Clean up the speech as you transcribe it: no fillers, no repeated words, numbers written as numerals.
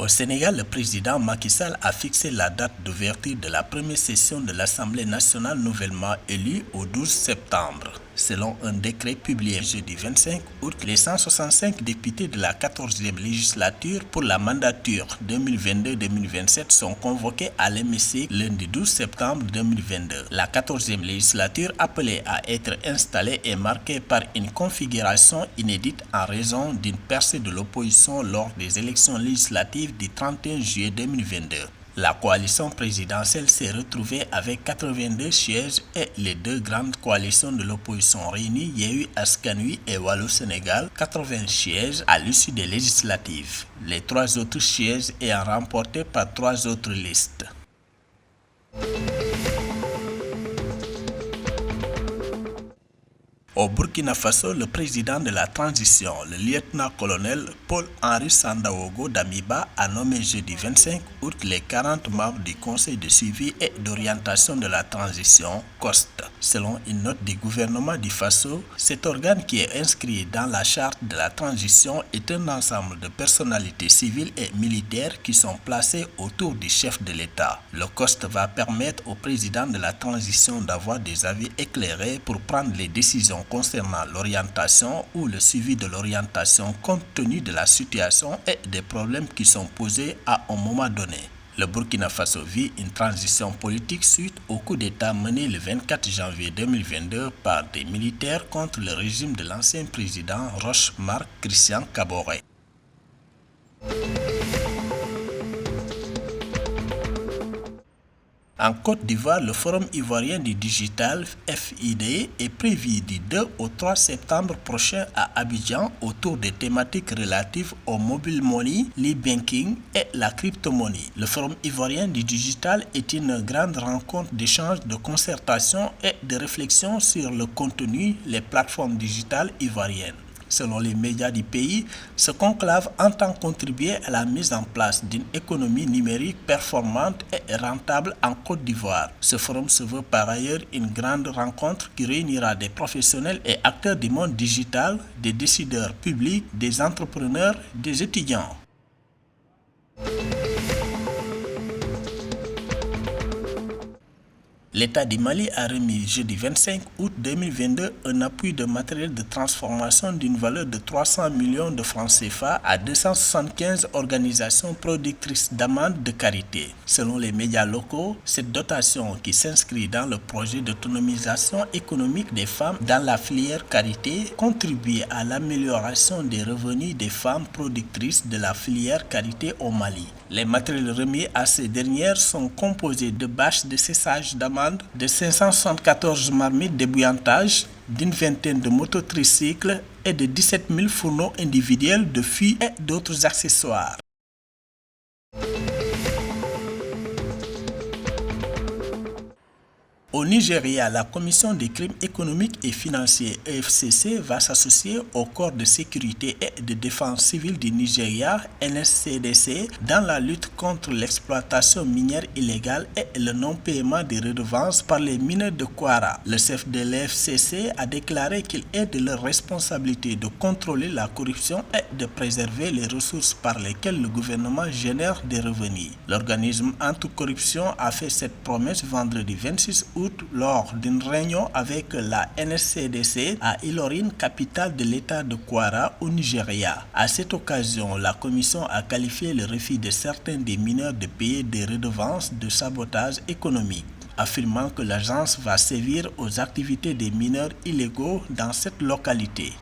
Au Sénégal, le président Macky Sall a fixé la date d'ouverture de la première session de l'Assemblée nationale nouvellement élue au 12 septembre. Selon un décret publié jeudi 25 août, les 165 députés de la 14e législature pour la mandature 2022-2027 sont convoqués à l'hémicycle lundi 12 septembre 2022. La 14e législature, appelée à être installée, est marquée par une configuration inédite en raison d'une percée de l'opposition lors des élections législatives du 31 juillet 2022. La coalition présidentielle s'est retrouvée avec 82 sièges et les deux grandes coalitions de l'opposition réunies, Yewwi Askan Wi et Wallu Sénégal, 80 sièges à l'issue des législatives. Les trois autres sièges ayant remporté par trois autres listes. Au Burkina Faso, le président de la transition, le lieutenant-colonel Paul-Henri Sandaogo Damiba, a nommé jeudi 25 août les 40 membres du Conseil de suivi et d'orientation de la transition, COST. Selon une note du gouvernement du Faso, cet organe qui est inscrit dans la charte de la transition est un ensemble de personnalités civiles et militaires qui sont placées autour du chef de l'État. Le COST va permettre au président de la transition d'avoir des avis éclairés pour prendre les décisions concernant l'orientation ou le suivi de l'orientation compte tenu de la situation et des problèmes qui sont posés à un moment donné. Le Burkina Faso vit une transition politique suite au coup d'État mené le 24 janvier 2022 par des militaires contre le régime de l'ancien président Roch-Marc Christian Kaboré. En Côte d'Ivoire, le Forum ivoirien du digital FID est prévu du 2 au 3 septembre prochain à Abidjan autour des thématiques relatives au mobile money, l'e-banking et la crypto-monnaie. Le Forum ivoirien du digital est une grande rencontre d'échange, de concertation et de réflexion sur le contenu, les plateformes digitales ivoiriennes. Selon les médias du pays, ce conclave entend contribuer à la mise en place d'une économie numérique performante et rentable en Côte d'Ivoire. Ce forum se veut par ailleurs une grande rencontre qui réunira des professionnels et acteurs du monde digital, des décideurs publics, des entrepreneurs, des étudiants. L'État du Mali a remis jeudi 25 août 2022 un appui de matériel de transformation d'une valeur de 300 millions de francs CFA à 275 organisations productrices d'amandes de karité. Selon les médias locaux, cette dotation qui s'inscrit dans le projet d'autonomisation économique des femmes dans la filière karité contribue à l'amélioration des revenus des femmes productrices de la filière karité au Mali. Les matériels remis à ces dernières sont composés de bâches de séchage d'amandes, de 574 marmites d'ébouillantage, d'une vingtaine de mototricycles et de 17 000 fourneaux individuels de fûts et d'autres accessoires. Au Nigeria, la Commission des crimes économiques et financiers EFCC va s'associer au corps de sécurité et de défense civile du Nigeria, NSCDC, dans la lutte contre l'exploitation minière illégale et le non-paiement des redevances par les mineurs de Kwara. Le chef de l'EFCC a déclaré qu'il est de leur responsabilité de contrôler la corruption et de préserver les ressources par lesquelles le gouvernement génère des revenus. L'organisme anti-corruption a fait cette promesse vendredi 26 août lors d'une réunion avec la NSCDC à Ilorin, capitale de l'État de Kwara au Nigeria. À cette occasion, la commission a qualifié le refus de certains des mineurs de payer des redevances de sabotage économique, affirmant que l'agence va sévir aux activités des mineurs illégaux dans cette localité.